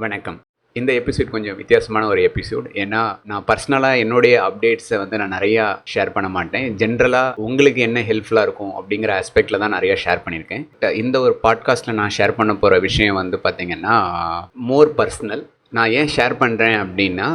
வணக்கம். இந்த எபிசோட் கொஞ்சம் வித்தியாசமான ஒரு எபிசோட். ஏன்னா, நான் பர்சனலாக என்னுடைய அப்டேட்ஸை வந்து நான் நிறையா ஷேர் பண்ண மாட்டேன். ஜென்ரலாக உங்களுக்கு என்ன ஹெல்ப்ஃபுல்லாக இருக்கும் அப்படிங்கிற ஆஸ்பெக்டில் தான் நிறையா ஷேர் பண்ணியிருக்கேன். இந்த ஒரு பாட்காஸ்ட்டில் நான் ஷேர் பண்ண போகிற விஷயம் வந்து பார்த்திங்கன்னா, மோர் பர்சனல். நான் ஏன் ஷேர் பண்ணுறேன் அப்படின்னா,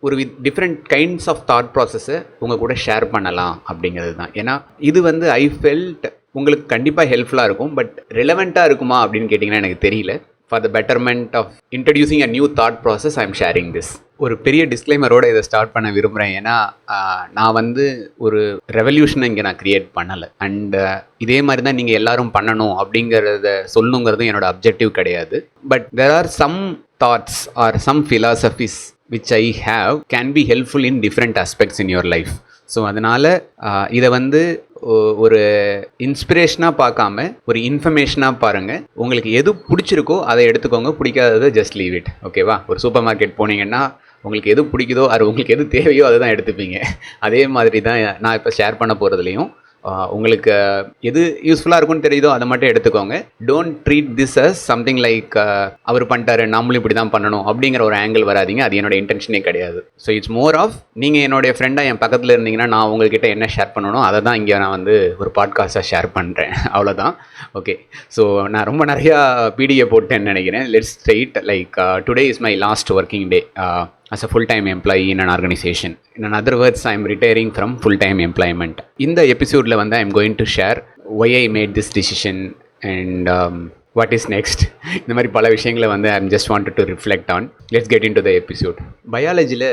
ஒரு டிஃப்ரெண்ட் கைண்ட்ஸ் ஆஃப் தாட் ப்ராசஸை உங்கள் கூட ஷேர் பண்ணலாம் அப்படிங்கிறது தான். ஏன்னா இது வந்து ஐ ஃபெல்ட் உங்களுக்கு கண்டிப்பாக ஹெல்ப்ஃபுல்லாக இருக்கும். பட் ரெலவெண்ட்டாக இருக்குமா அப்படின்னு கேட்டிங்கன்னா எனக்கு தெரியல. For the betterment of introducing a new thought process, I am sharing this. ஒரு பெரிய டிஸ்க்ளைமரோடு இதை ஸ்டார்ட் பண்ண விரும்புகிறேன். ஏன்னா நான் வந்து ஒரு ரெவல்யூஷனை இங்கே நான் க்ரியேட் பண்ணலை. அண்ட் இதே மாதிரி தான் நீங்கள் எல்லோரும் பண்ணணும் அப்படிங்கிறத சொல்லணுங்கிறதும் என்னோட அப்ஜெக்டிவ் கிடையாது. But there are some thoughts or some philosophies which I have can be helpful in different aspects in your life. So அதனால் இதை வந்து ஒரு இன்ஸ்பிரேஷனாக பார்க்காம ஒரு இன்ஃபர்மேஷனாக பாருங்கள். உங்களுக்கு எது பிடிச்சிருக்கோ அதை எடுத்துக்கோங்க, பிடிக்காததை ஜஸ்ட் லீவ் இட். ஓகேவா? ஒரு சூப்பர் மார்க்கெட் போனீங்கன்னா உங்களுக்கு எது பிடிக்குதோ அது உங்களுக்கு எது தேவையோ அதை தான் எடுத்துப்பீங்க. அதே மாதிரி தான் நான் இப்போ ஷேர் பண்ண போகிறதுலையும் உங்களுக்கு எது யூஸ்ஃபுல்லாக இருக்கும்னு தெரியுதோ அதை மட்டும் எடுத்துக்கோங்க. Don't treat this as something like அவர் பண்ணிட்டாரு நாமளும் இப்படி தான் பண்ணணும் அப்படிங்கிற ஒரு ஆங்கிள் வராதிங்க. அது என்னோட இன்டென்ஷனே கிடையாது. ஸோ இட்ஸ் மோர் ஆஃப் நீங்கள் என்னுடைய ஃப்ரெண்டாக என் பக்கத்தில் இருந்தீங்கன்னா நான் உங்கள்கிட்ட என்ன ஷேர் பண்ணணும் அதை தான் இங்கே நான் வந்து ஒரு பாட்காஸ்ட்டாக ஷேர் பண்ணுறேன். அவ்வளோதான். ஓகே. ஸோ நான் ரொம்ப நிறையா பிடிஏ போட்டேன்னு நினைக்கிறேன். Let's straight like today is my last working day as a full-time employee in an organization. In other words, I am retiring from full-time employment. In the episode la vanda I am going to share why I made this decision and what is next. இந்த மாதிரி பல விஷயங்களை வந்து I just wanted to reflect on. Let's get into the episode. பயாலஜியில்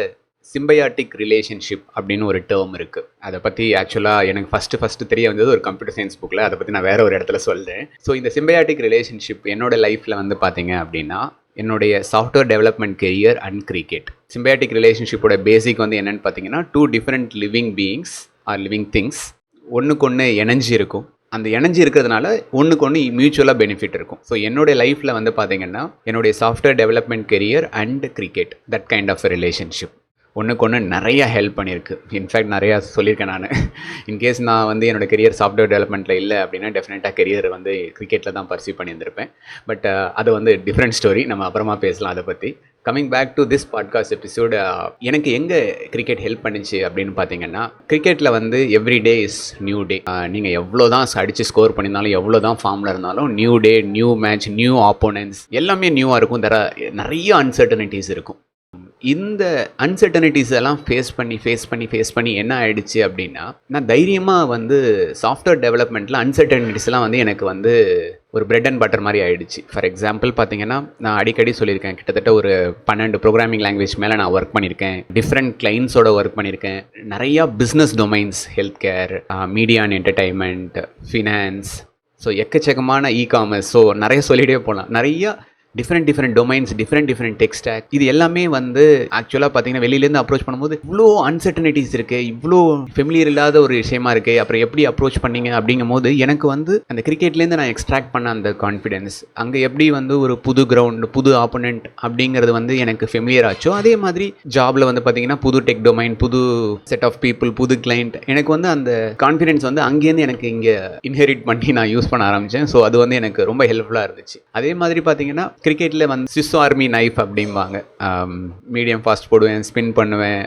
symbiotic relationship அப்படின்னு ஒரு term இருக்குது. அதை பற்றி ஆக்சுவலாக எனக்கு ஃபஸ்ட்டு தெரிய வந்தது ஒரு கம்ப்யூட்டர் சயின்ஸ் புக்கில். அதை பற்றி நான் வேறு ஒரு இடத்துல சொல்கிறேன். ஸோ இந்த சிம்பயாட்டிக் ரிலேஷன்ஷிப் என்னோட லைஃப்பில் வந்து பார்த்தீங்க அப்படின்னா என்னுடைய software development career and cricket. Symbiotic ரிலேஷன்ஷிப்போட பேசிக் வந்து என்னென்னு பார்த்தீங்கன்னா, 2 different living beings or living things ஒன்றுக்கு ஒன்று இணைஞ்சி இருக்கும். அந்த இணைஞ்சி இருக்கிறதுனால ஒன்றுக்கு ஒன்று மியூச்சுவலாக பெனிஃபிட் இருக்கும். ஸோ என்னுடைய லைஃப்பில் வந்து பார்த்தீங்கன்னா என்னுடைய software development career and cricket that kind of relationship ஒன்றுக்கு ஒன்று நிறையா ஹெல்ப் பண்ணியிருக்கு. இன்ஃபேக்ட் நிறையா சொல்லியிருக்கேன் நான். இன்கேஸ் நான் வந்து என்னோடய கெரியர் சாஃப்ட்வேர் டெவலப்மெண்ட்டில் இல்லை அப்படின்னா டெஃபினட்டாக கெரியர் வந்து கிரிக்கெட்டில் தான் பர்சீவ் பண்ணியிருந்திருப்பேன். பட் அது வந்து டிஃப்ரெண்ட் ஸ்டோரி, நம்ம அப்புறமா பேசலாம் அதை பற்றி. Coming back to this podcast episode, எனக்கு எங்கே கிரிக்கெட் ஹெல்ப் பண்ணிச்சு அப்படின்னு பார்த்தீங்கன்னா, கிரிக்கெட்டில் வந்து every day is new day. நீங்கள் எவ்வளோ தான் அடித்து ஸ்கோர் பண்ணியிருந்தாலும் எவ்வளோ தான் ஃபார்மில் இருந்தாலும் new day, new match, new opponents எல்லாமே நியூவாக இருக்கும். நிறைய அன்சர்டனிட்டிஸ் இருக்கும். இந்த அன்சர்டனிட்டிஸ் எல்லாம் ஃபேஸ் பண்ணி என்ன ஆகிடுச்சு அப்படின்னா, நான் தைரியமாக வந்து சாஃப்ட்வேர் டெவலப்மெண்ட்டில் அன்சர்டனிட்டிஸ்லாம் வந்து எனக்கு வந்து ஒரு பிரெட் அண்ட் பட்டர் மாதிரி ஆகிடுச்சு. ஃபார் எக்ஸாம்பிள் பார்த்தீங்கன்னா, நான் அடிக்கடி சொல்லியிருக்கேன், கிட்டத்தட்ட ஒரு 12 ப்ரோக்ராமிங் லாங்குவேஜ் மேலே நான் ஒர்க் பண்ணியிருக்கேன். டிஃப்ரெண்ட் கிளைண்ட்ஸோட ஒர்க் பண்ணியிருக்கேன். நிறையா business domains, health care, media and entertainment, finance, so எக்கச்சக்கமான இ-காமர்ஸ், ஸோ நிறைய சொல்லிகிட்டே போகலாம். நிறையா different domains, different tech stock, இது எல்லாமே வந்து ஆக்சுவலாக பார்த்தீங்கன்னா வெளியிலேருந்து அப்ரோச் பண்ணும்போது இவ்வளோ அன்சர்டனிட்டிஸ் இருக்குது, இவ்வளோ ஃபெமிலியர் இல்லாத ஒரு விஷயமா இருக்குது. அப்புறம் எப்படி அப்ரோச் பண்ணீங்க அப்படிங்கும் போது எனக்கு வந்து அந்த கிரிக்கெட்லேருந்து நான் எக்ஸ்ட்ராக்ட் பண்ண அந்த கான்ஃபிடென்ஸ், அங்கே எப்படி வந்து ஒரு புது கிரவுண்ட், புது ஆப்போனண்ட் அப்படிங்கிறது வந்து எனக்கு ஃபெமிலியர் ஆச்சோ, அதே மாதிரி ஜாபில் வந்து பார்த்தீங்கன்னா புது டெக் டொமைன், புது செட் ஆஃப் பீப்புள், புது கிளைண்ட், எனக்கு வந்து அந்த கான்ஃபிடென்ஸ் வந்து அங்கேருந்து எனக்கு இங்கே இன்ஹெரிட் பண்ணி நான் யூஸ் பண்ண ஆரம்பித்தேன். ஸோ அது வந்து எனக்கு ரொம்ப ஹெல்ப்ஃபுல்லாக இருந்துச்சு. அதே மாதிரி பார்த்தீங்கன்னா கிரிக்கெட்டில் வந்து ஸ்விஸ் ஆர்மி நைஃப் அப்படிம்பாங்க. மீடியம் ஃபாஸ்ட் போடுவேன், ஸ்பின் பண்ணுவேன்,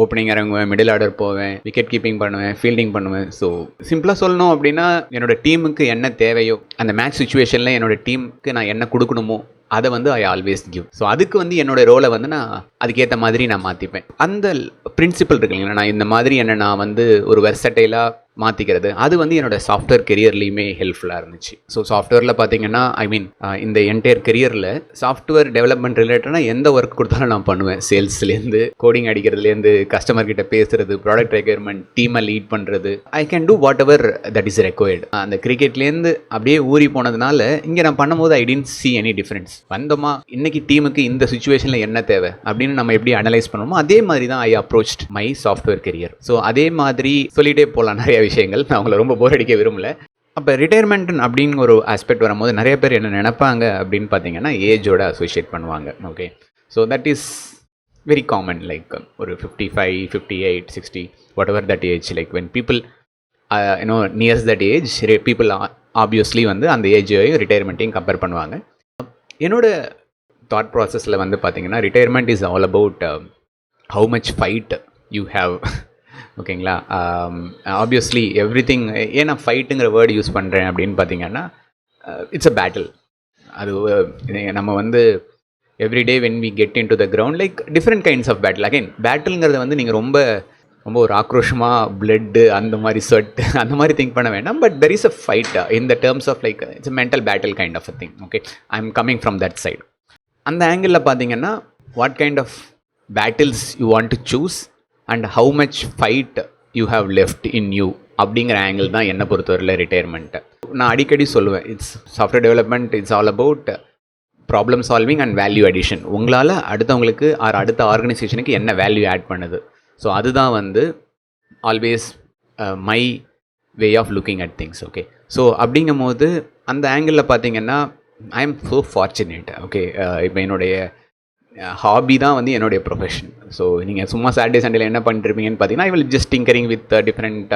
ஓப்பனிங் இறங்குவேன், மிடில் ஆர்டர் போவேன், விக்கெட் கீப்பிங் பண்ணுவேன், ஃபீல்டிங் பண்ணுவேன். ஸோ சிம்பிளாக சொல்லணும் அப்படின்னா, என்னோட டீமுக்கு என்ன தேவையோ அந்த மேட்ச் சுச்சுவேஷனில் என்னோட டீமுக்கு நான் என்ன கொடுக்கணுமோ அதை வந்து ஐ ஆல்வேஸ் கிவ். ஸோ அதுக்கு வந்து என்னோடய ரோலை வந்து நான் அதுக்கேற்ற மாதிரி நான் மாற்றிப்பேன். அந்த பிரின்சிபல் இருக்கு இல்லைங்களா, நான் இந்த மாதிரி என்ன நான் வந்து ஒரு வெர்சடைலாக மாற்றிக்கிறது, அது வந்து என்னோடய சாஃப்ட்வேர் கெரியர்லேயுமே ஹெல்ப்ஃபுல்லாக இருந்துச்சு. ஸோ சாஃப்ட்வேரில் பார்த்தீங்கன்னா இந்த என்டையர் கெரியரில் சாஃப்ட்வேர் டெவலப்மெண்ட் ரிலேட்டடாக எந்த ஒர்க் கொடுத்தாலும் நான் பண்ணுவேன். சேல்ஸ்லேருந்து, கோடிங் அடிக்கிறதுலேருந்து, கஸ்டமர்கிட்ட பேசுகிறது, ப்ராடக்ட் ரெக்யர்மெண்ட், டீமை லீட் பண்ணுறது, I can do what ever that is required. அந்த கிரிக்கெட்லேருந்து அப்படியே ஊறி போனதுனால இங்கே நான் பண்ணும்போது I didn't see any difference. வந்தோமா, இன்னைக்கு டீமுக்கு இந்த சுச்சுவேஷனில் என்ன தேவை அப்படின்னு நம்ம எப்படி அனலைஸ் பண்ணுவோமோ அதே மாதிரி தான் I approached my software career. So அதே மாதிரி சொல்லிகிட்டே போகலாம் நிறைய விஷயங்கள். நான் உங்களை ரொம்ப போர் அடிக்க விரும்பல. அப்போ ரிட்டையர்மெண்ட் அப்படின்னு ஒரு ஆஸ்பெக்ட் வரும்போது நிறைய பேர் என்ன நினைப்பாங்க அப்படின்னு பார்த்தீங்கன்னா, ஏஜோட அசோசியேட் பண்ணுவாங்க. Okay. So that is very common. Like ஒரு 55, 58, 60 what ever that age, like when people nears that age, people obviously வந்து அந்த ஏஜையும் ரிட்டையர்மெண்ட்டையும் கம்பேர் பண்ணுவாங்க. என்னோட தாட் ப்ராசஸில் வந்து பார்த்தீங்கன்னா retirement is all about how much fight you have. ஓகேங்களா? Obviously everything. ஏன் நான் ஃபைட்டுங்கிற வேர்டு யூஸ் பண்ணுறேன் அப்படின்னு பார்த்தீங்கன்னா, இட்ஸ் அ பேட்டில். அது நம்ம வந்து everyday when we get into the ground like different kinds of battle. Again பேட்டில்ங்கிறத வந்து நீங்கள் ரொம்ப ரொம்ப ஒரு ஆக்ரோஷமாக பிளட்டு அந்த மாதிரி ஸ்வெட் அந்த மாதிரி திங்க் பண்ண வேண்டாம். But there is a fight in the terms of like it's a mental battle kind of a thing. Okay, I'm coming from that side. அந்த ஆங்கிளில் பார்த்தீங்கன்னா what kind of battles you want to choose and how much fight you have left in you அப்படிங்கிற angle தான் என்னை பொறுத்தவரையில் retirement. நான் அடிக்கடி சொல்லுவேன், it's software development, it's all about problem solving and value addition. உங்களால் அடுத்தவங்களுக்கு அடுத்த ஆர்கனைசேஷனுக்கு என்ன வேல்யூ ஆட் பண்ணுது. ஸோ அதுதான் வந்து always my way of looking at things. Okay, so அப்படிங்கும் போது அந்த ஆங்கிளில் பார்த்தீங்கன்னா I'm so fortunate. Okay, இப்போ என்னுடைய ஹாபி தான் வந்து என்னுடைய ப்ரொஃபஷன். ஸோ நீங்கள் சும்மா சாட்டர்டே சண்டேல என்ன பண்ணிருப்பீங்கன்னு பார்த்தீங்கன்னா, I will just tinkering with different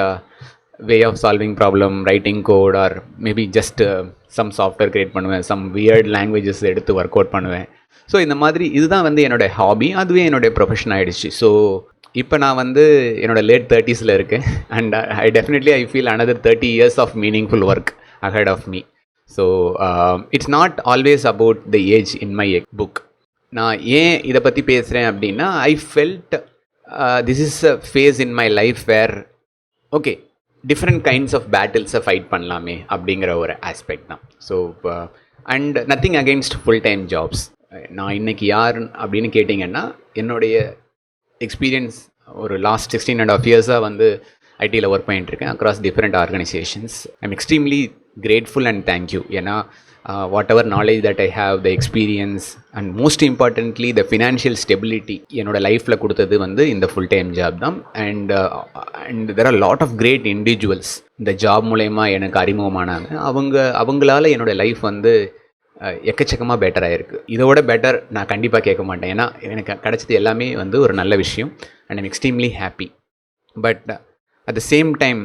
way of solving problem, writing code, or maybe just some software create பண்ணுவேன், சம் வியர்ட் லாங்குவேஜஸ் எடுத்து ஒர்க் அவுட் பண்ணுவேன். ஸோ இந்த மாதிரி இதுதான் வந்து என்னோடய ஹாபி, அதுவே என்னுடைய ப்ரொஃபஷன் ஆகிடுச்சு. ஸோ இப்போ நான் வந்து என்னோடய லேட் 30s இருக்கேன். And I feel another 30 years of meaningful work ahead of me. So it's not always about the age in my book. நான் ஏன் இதை பற்றி பேசுகிறேன் அப்படின்னா, I felt this is a phase in my life where okay different kinds of பேட்டில்ஸை fight பண்ணலாமே அப்படிங்கிற ஒரு ஆஸ்பெக்ட் தான். So and nothing against full time jobs. நான் இன்றைக்கி யார் அப்படின்னு கேட்டிங்கன்னா, என்னுடைய எக்ஸ்பீரியன்ஸ் ஒரு லாஸ்ட் 16.5 years வந்து ஐடியில் ஒர்க் பண்ணிட்டுருக்கேன் across different organisations. I am extremely grateful and thank you. ஏன்னா whatever knowledge that I have, the experience and most importantly the financial stability என்னோடய லைஃப்பில் கொடுத்தது வந்து இந்த ஃபுல் டைம் ஜாப் தான். And there are lot of great individuals இந்த job மூலயமா எனக்கு அறிமுகமானாங்க. அவங்களால என்னோடய லைஃப் வந்து எக்கச்சக்கமாக பெட்டராக இருக்குது. இதோட பெட்டர் நான் கண்டிப்பாக கேட்க மாட்டேன். ஏன்னா எனக்கு கிடச்சது எல்லாமே வந்து ஒரு நல்ல விஷயம் and I'm extremely happy. But at the same time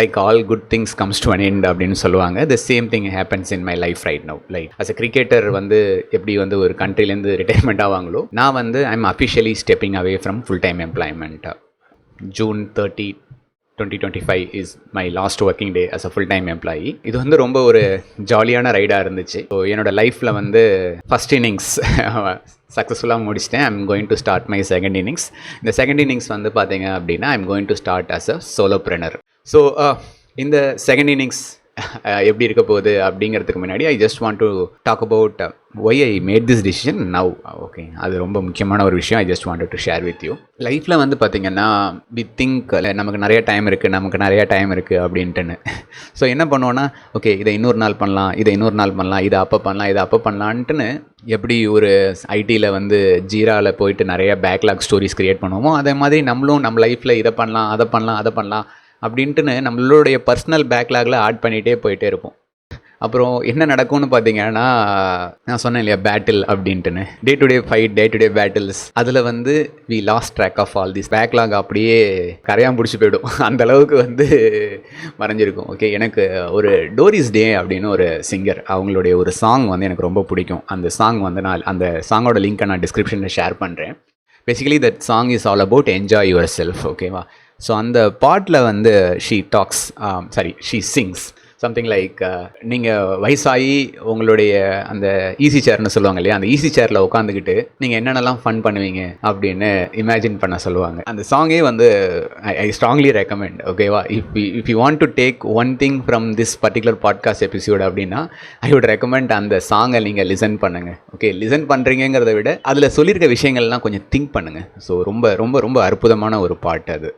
like all good things comes to an end அப்படின்னு சொல்லுவாங்க. The same thing happens in my life right now. Like as a cricketer வந்து எப்படி வந்து ஒரு கண்ட்ரிலேருந்து ரிட்டையர்மெண்ட் ஆவாங்களோ, நான் வந்து I am officially stepping away from full time employment. June 30, 2025 is my last working day as a full time employee. இது வந்து ரொம்ப ஒரு ஜாலியான ரைடாக இருந்துச்சு. ஸோ என்னோடய லைஃப்பில் வந்து ஃபஸ்ட் இன்னிங்ஸ் சக்ஸஸ்ஃபுல்லாக முடிச்சிட்டேன். I'm going to start my second innings. இந்த செகண்ட் இன்னிங்ஸ் வந்து பார்த்தீங்க அப்படின்னா I'm going to start as a solopreneur. So இந்த செகண்ட் இன்னிங்ஸ் எப்படி இருக்க போகுது அப்படிங்கிறதுக்கு முன்னாடி I just want to talk about why I made this decision now. Okay, அது ரொம்ப முக்கியமான ஒரு விஷயம். I just wanted to share with you. லைஃப்பில் வந்து பார்த்திங்கன்னா வி திங்க் நமக்கு நிறைய டைம் இருக்குது அப்படின்ட்டுன்னு. ஸோ என்ன பண்ணுவோன்னா, ஓகே இதை இன்னொரு நாள் பண்ணலாம், இதை அப்போ பண்ணலான்ட்டுன்னு எப்படி ஒரு ஐடியில் வந்து ஜீராவில் போயிட்டு நிறைய பேக்லாக் ஸ்டோரிஸ் க்ரியேட் பண்ணுவோமோ, அதே மாதிரி நம்மளும் நம்ம லைஃப்பில் இதை பண்ணலாம் அப்படின்ட்டுன்னு நம்மளுடைய பர்சனல் பேக்லாகில் ஆட் பண்ணிகிட்டே போயிட்டே இருப்போம். அப்புறம் என்ன நடக்கும்னு பார்த்தீங்கன்னா, நான் சொன்னேன் இல்லையா பேட்டில் அப்படின்ட்டுன்னு, day to day fight, day to day battles, அதில் வந்து we lost track of all this. Backlog அப்படியே கரையான் பிடிச்சி போயிடும், அந்தளவுக்கு வந்து மறைஞ்சிருக்கும். ஓகே, எனக்கு ஒரு டோரிஸ் டே அப்படின்னு ஒரு சிங்கர், அவங்களுடைய ஒரு சாங் வந்து எனக்கு ரொம்ப பிடிக்கும். அந்த சாங் வந்து நான் அந்த சாங்கோட லிங்க்கை நான் டிஸ்கிரிப்ஷனில் ஷேர் பண்ணுறேன். Basically that song is all about enjoy your self. ஓகேவா? ஸோ அந்த பாட்டில் வந்து ஷீ சிங்ஸ் சம்திங் லைக் நீங்கள் வயசாகி உங்களுடைய அந்த ஈஸி சேர்னு சொல்லுவாங்க இல்லையா, அந்த ஈஸி சேரில் உட்காந்துக்கிட்டு நீங்கள் என்னென்னலாம் ஃபன் பண்ணுவீங்க அப்படின்னு இமேஜின் பண்ண சொல்லுவாங்க. அந்த சாங்கே வந்து ஐ ஸ்ட்ராங்லி ரெக்கமெண்ட். ஓகேவா? If you want to take one thing from this particular podcast episode அப்படின்னா ஐ வுட் ரெக்கமெண்ட் அந்த சாங்கை நீங்கள் லிசன் பண்ணுங்கள். ஓகே, லிசன் பண்ணுறீங்கிறத விட அதில் சொல்லியிருக்க விஷயங்கள்லாம் கொஞ்சம் திங்க் பண்ணுங்கள். ஸோ ரொம்ப ரொம்ப ரொம்ப அற்புதமான ஒரு பாட்டு அது,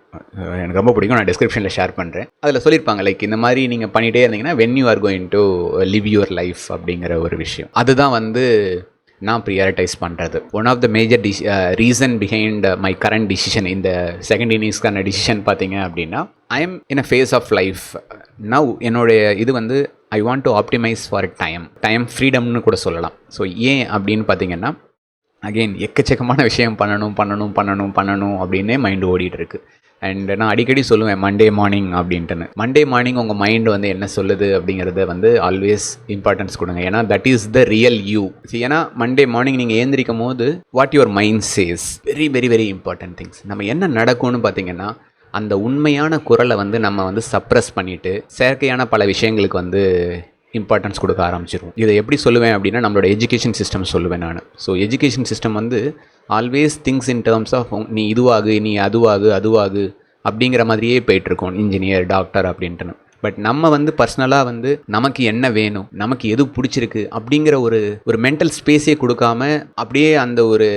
எனக்கு ரொம்ப பிடிக்கும். நான் டிஸ்கிரிப்ஷனில் ஷேர் பண்ணுறேன். அதில் சொல்லியிருப்பாங்க லைக் இந்த மாதிரி நீங்கள் பண்ணிகிட்டே இருந்தீங்கன்னா when you are going to live your life அப்படிங்கிற ஒரு விஷயம். அதுதான் வந்து நான் ப்ரியாரிட்டைஸ் பண்ணுறது. One of the major reason behind my current decision, இந்த செகண்ட் இன்னிங்ஸ்க்கான டிசிஷன் பார்த்தீங்க அப்படின்னா, I am in a phase of life now. என்னுடைய இது வந்து I want to optimise for time ஃப்ரீடம்னு கூட சொல்லலாம். ஸோ ஏன் அப்படின்னு பார்த்தீங்கன்னா, அகெயின் எக்கச்சக்கமான விஷயம் பண்ணணும் அப்படின்னே மைண்டு ஓடிட்டு இருக்கு. அண்ட் நான் அடிக்கடி சொல்லுவேன் மண்டே மார்னிங் அப்படின்ட்டுன்னு. மண்டே மார்னிங் உங்கள் மைண்ட் வந்து என்ன சொல்லுது அப்படிங்கிறத வந்து ஆல்வேஸ் இம்பார்ட்டன்ஸ் கொடுங்க. ஏன்னா that is the real you. ஏன்னா மண்டே மார்னிங் நீங்கள் ஏந்திரிக்கும் போது what your mind says very very very important things. நம்ம என்ன நடக்கும்னு பார்த்தீங்கன்னா அந்த உண்மையான குரலை வந்து நம்ம வந்து சப்ரஸ் பண்ணிவிட்டு செயற்கையான பல விஷயங்களுக்கு வந்து இம்பார்ட்டன்ஸ் கொடுக்க ஆரம்பிச்சிருவோம். இதை எப்படி சொல்லுவேன் அப்படின்னா நம்மளோட எஜுகேஷன் சிஸ்டம் சொல்லுவேன் நான். ஸோ எஜுகேஷன் சிஸ்டம் வந்து always things in terms of நீ இதுவாகு, நீ அதுவாகு அப்படிங்கிற மாதிரியே போயிட்டுருக்கோம், இன்ஜினியர், டாக்டர் அப்படின்ட்டுன்னு. பட் நம்ம வந்து பர்சனலாக வந்து நமக்கு என்ன வேணும், நமக்கு எது பிடிச்சிருக்கு அப்படிங்கிற ஒரு மென்டல் ஸ்பேஸே கொடுக்காம அப்படியே அந்த ஒரு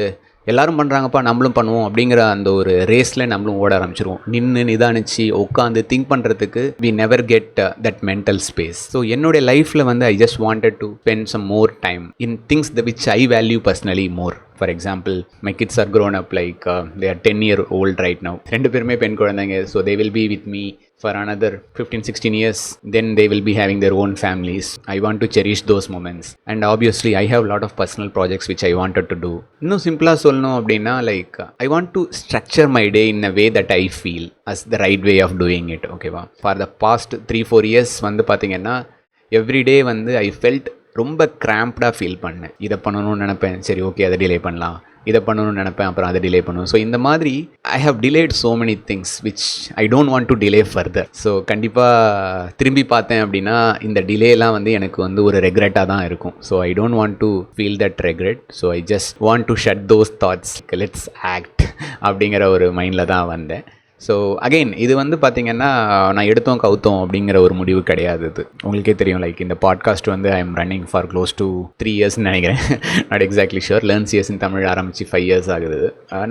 எல்லாரும் பண்ணுறாங்கப்பா நம்மளும் பண்ணுவோம் அப்படிங்கிற அந்த ஒரு ரேஸில் நம்மளும் ஓட ஆரம்பிச்சிருவோம். நிதானிச்சு உட்காந்து திங்க் பண்ணுறதுக்கு we never get that mental space. So என்னுடைய லைஃப்பில் வந்து I just wanted to spend some more time in things which I value personally more. For example, my kids are grown up like they are 10-year-old right now. ரெண்டு பேருமே பெண் குழந்தைங்க. So they will be with me for another 15-16 years. Then they will be having their own families. I want to cherish those moments. And obviously I have a lot of personal projects which I wanted to do. இன்னும் சிம்பிளாக சொல்லணும் அப்படின்னா like I want to structure my day in a way that I feel as the right way of doing it. ஓகேவா? For the past 3-4 years வந்து பார்த்தீங்கன்னா every day வந்து I felt ரொம்ப கிராம்ப்டாக feel பண்ணேன். இதை பண்ணணும்னு நினப்பேன், சரி ஓகே அதை டிலே பண்ணலாம், இதை பண்ணணும்னு நினப்பேன், அப்புறம் அதை டிலே பண்ணுவேன். ஸோ இந்த மாதிரி I have delayed so many things which I don't want to delay further. So கண்டிப்பாக திரும்பி பார்த்தேன் அப்படின்னா இந்த டிலேலாம் வந்து எனக்கு வந்து ஒரு ரெக்ரெட்டாக தான் இருக்கும். So I don't want to feel that regret. So I just want to shut those thoughts, let's act அப்படிங்கிற ஒரு மைண்டில் தான் வந்தேன். ஸோ அகெயின் இது வந்து பார்த்திங்கன்னா நான் எடுத்தோம் கவுத்தோம் அப்படிங்கிற ஒரு முடிவு கிடையாது. இது உங்களுக்கே தெரியும். லைக் இந்த பாட்காஸ்ட் வந்து ஐ am running for close to 3 இயர்ஸ்னு நினைக்கிறேன். Not exactly sure. Learn CS in Tamil ஆரம்பித்து 5 இயர்ஸ் ஆகுது.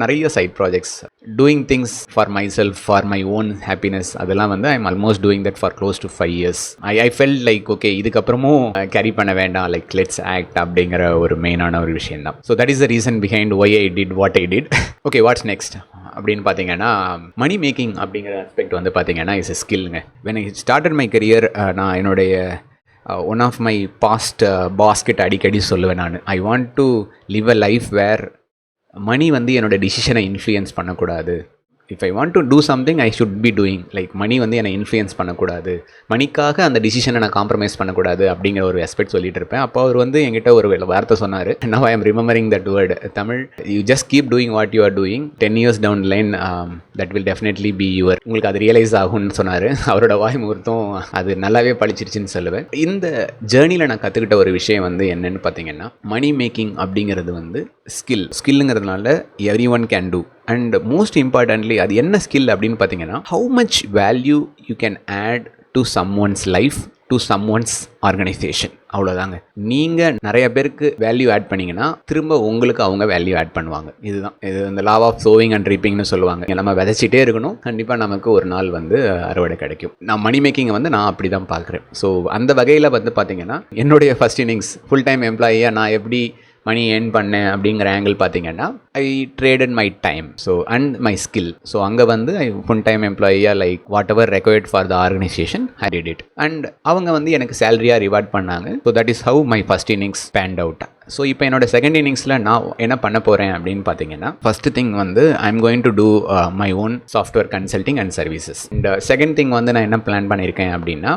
நிறைய side projects, doing things for myself, for my own happiness, அதெல்லாம் வந்து ஐ am almost doing that for close to 5 years. I felt like okay இதுக்கப்புறமும் carry பண்ண வேண்டாம், like let's act அப்படிங்கிற ஒரு மெயினான ஒரு விஷயம் தான். So that is the reason behind why I did what I did. Okay, what's next அப்படின்னு பார்த்தீங்கன்னா மணி மேக்கிங் அப்படிங்கிற ஆஸ்பெக்ட் வந்து பார்த்தீங்கன்னா இஸ் எ ஸ்கில்ங்க. When I started my career, நான் என்னுடைய one of my past basket அடிக்கடி சொல்லுவேன் நான், I want to live a life where money வந்து என்னோடய டிசிஷனை இன்ஃப்ளூயன்ஸ் பண்ணக்கூடாது. If I want to do something I should be doing. Like மணி வந்து என்னை இன்ஃப்ளூயன்ஸ் பண்ணக்கூடாது, மணிக்காக அந்த டிசிஷனை நான் காம்ப்ரமைஸ் பண்ணக்கூடாது அப்படிங்கிற ஒரு ஆஸ்பெக்ட் சொல்லிட்டு இருப்பேன். அப்போ அவர் வந்து என்கிட்ட ஒரு வார்த்தை சொன்னார். Now I am remembering that word. Tamil, you just keep doing what you are doing, 10 years down the line that will definitely be your. உங்களுக்கு அது ரியலைஸ் ஆகும்னு சொன்னார். அவரோட வாய் முகூர்த்தம் அது நல்லாவே பழிச்சிருச்சுன்னு சொல்லுவேன். இந்த ஜேர்னியில் நான் கற்றுக்கிட்ட ஒரு விஷயம் வந்து என்னென்னு பார்த்தீங்கன்னா, மணி மேக்கிங் அப்படிங்கிறது வந்து ஸ்கில்லுங்கிறதுனால everyone can do. And most importantly அது என்ன ஸ்கில் அப்படின்னு பார்த்தீங்கன்னா, how much value you can add to someone's life, to someone's organisation. அவ்வளோதாங்க. நீங்கள் நிறைய பேருக்கு வேல்யூ ஆட் பண்ணிங்கன்னா திரும்ப உங்களுக்கு அவங்க வேல்யூ ஆட் பண்ணுவாங்க. இதுதான் இது இந்த லா ஆஃப் சோவிங் அண்ட் ரீப்பிங்னு சொல்லுவாங்க. நம்ம விதைச்சிட்டே இருக்கணும், கண்டிப்பாக நமக்கு ஒரு நாள் வந்து அறுவடை கிடைக்கும். நான் மணி மேக்கிங்கை வந்து நான் அப்படி தான் பார்க்குறேன். ஸோ அந்த வகையில் வந்து பார்த்தீங்கன்னா என்னுடைய ஃபஸ்ட் இன்னிங்ஸ் ஃபுல் டைம் எம்ப்ளாயியாக நான் எப்படி மணி ஏர்ன் பண்ணேன் அப்படிங்கிற ஆங்கிள் பார்த்தீங்கன்னா, I traded my time so and my skill. So அங்கே வந்து ஐ ஃபுல் டைம் எம்ப்ளாயியாக like whatever required for the organisation I did it. And அவங்க வந்து எனக்கு சேலரியாக ரிவார்ட் பண்ணாங்க. So that is how my first innings panned out. So இப்போ என்னோட செகண்ட் இன்னிங்ஸில் நான் என்ன பண்ண போகிறேன் அப்படின்னு பார்த்தீங்கன்னா, ஃபஸ்ட்டு திங் வந்து ஐ am going to do my own software consulting and services. And second thing வந்து நான் என்ன பிளான் பண்ணியிருக்கேன் அப்படின்னா,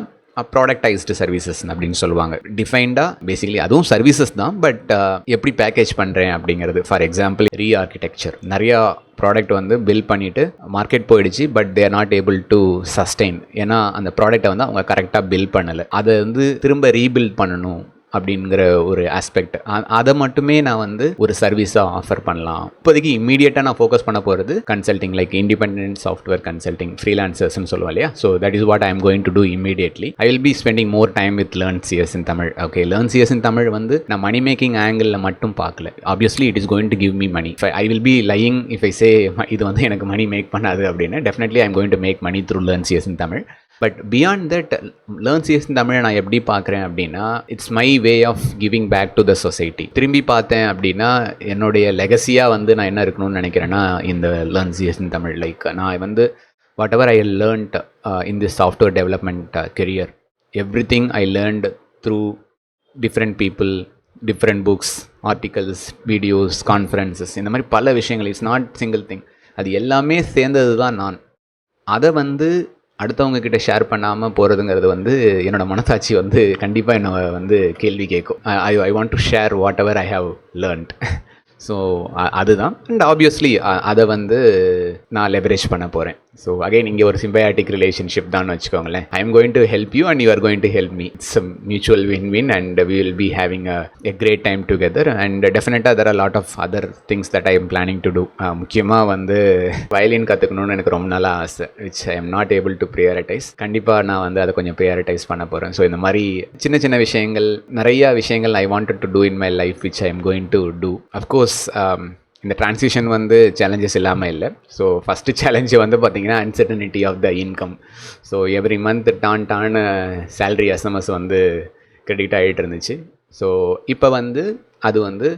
ப்ராடக்டைஸ்டு சர்வீசஸ் அப்படின்னு சொல்லுவாங்க. டிஃபைன்டாக பேசிக்கலி அதுவும் சர்வீசஸ் தான், பட் எப்படி பேக்கேஜ் பண்ணுறேன் அப்படிங்கிறது. ஃபார் எக்ஸாம்பிள் ரீஆர்கிடெக்சர், நிறையா ப்ராடக்ட் வந்து பில்ட் பண்ணிவிட்டு மார்க்கெட் போயிடுச்சு, but they are not able to sustain. ஏன்னா அந்த ப்ராடக்டை வந்து அவங்க கரெக்டாக பில்ட் பண்ணலை, அதை வந்து திரும்ப ரீபில்ட் பண்ணணும் அப்படிங்கிற ஒரு ஆஸ்பெக்ட். அதை மட்டுமே நான் வந்து ஒரு சர்வீஸாக ஆஃபர் பண்ணலாம். இப்போதைக்கு இம்மீடியட்டாக நான் ஃபோக்கஸ் பண்ண போகிறது consulting, like independent software consulting, ஃப்ரீலான்சர்ஸ்னு சொல்லுவோம் இல்லையா. So that is what I am going to do immediately. I will be spending more time with learn CS in Tamil. Okay, learn CS in Tamil வந்து நான் மணி மேக்கிங் ஆங்கிளில் மட்டும் பார்க்கல. Obviously it is going to give me money. I will be lying if I say இது வந்து எனக்கு money make பண்ணாது அப்படின்னு. Definitely I am going to make money through learn CS in Tamil. But beyond that, learn CS in தமிழை நான் எப்படி பார்க்குறேன் அப்படின்னா, it's my way of giving back to the society. திரும்பி பார்த்தேன் அப்படின்னா என்னுடைய லெகசியாக வந்து நான் என்ன இருக்கணும்னு நினைக்கிறேன்னா, இந்த learn CS in Tamil, like நான் வந்து whatever I learned in this software development career, everything I learned through different people, different books, articles, videos, conferences, இந்த மாதிரி பல விஷயங்கள். It's not single thing. அது எல்லாமே சேர்ந்தது தான் நான். அதை வந்து அடுத்தவங்க கிட்ட ஷேர் பண்ணாமல் போகிறதுங்கிறது வந்து என்னோட மனசாட்சி வந்து கண்டிப்பாக என்னை வந்து கேள்வி கேட்கும். I want to share whatever I have learned. So அதுதான். அண்ட் ஆப்வியஸ்லி அதை வந்து நான் லெவரேஜ் பண்ண போகிறேன். ஸோ அகைன் இங்கே ஒரு சிம்பயாட்டிக் ரிலேஷன்ஷிப் தான் வச்சுக்கோங்களேன். I am going to help you and you are going to help me. It's mutual win win and we will be having a great time together. And டெஃபினட்டாக there are lot of other things that I am planning to do. முக்கியமாக வந்து violin கற்றுக்கணும்னு எனக்கு ரொம்ப நாளாக ஆசை, which I am not able to prioritise. கண்டிப்பாக நான் வந்து அதை கொஞ்சம் ப்ரியாரிட்டைஸ் பண்ண போகிறேன். ஸோ இந்த மாதிரி சின்ன சின்ன விஷயங்கள், நிறையா விஷயங்கள் I wanted to do in my life which I am going to do. Of course இந்த ட்ரான்சிஷன் வந்து சேலஞ்சஸ் இல்லாமல் இல்லை. ஸோ ஃபஸ்ட்டு சேலஞ்சு வந்து பார்த்திங்கன்னா uncertainty of the income. So every month டான்னு சேலரி எஸ்எம்எஸ் வந்து கிரெடிட் ஆகிட்டு இருந்துச்சு. ஸோ இப்போ வந்து அது வந்து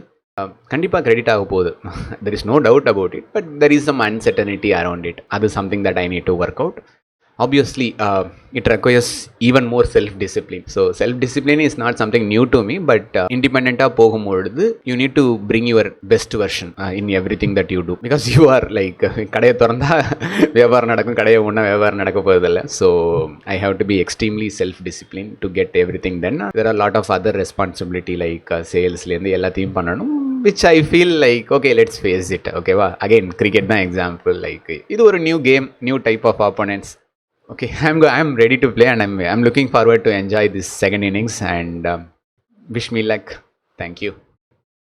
கண்டிப்பாக கிரெடிட் ஆக போகுது. There is no doubt about it, but there is some uncertainty around it. அது something that I need to work out. Obviously, it requires even more self-discipline. So, self-discipline is not something new to me, but independent-ஆ போகும்பொழுது you need to bring your best version in everything that you do. Because you are like, கடையை திறந்தா வியாபாரம் நடக்கும், கடையை ஒன்றா வியாபாரம் நடக்க போகிறதில்ல. So, I have to be extremely self-disciplined to get everything done. There are a lot of other responsibility like salesலேருந்து எல்லாத்தையும் பண்ணணும். Which I feel like, okay, let's face it. Okay, again, cricket தான் example. Like, இது ஒரு new game, new type of opponents. Okay, I'm ready to play and I'm looking forward to enjoy this second innings and wish me luck. Thank you.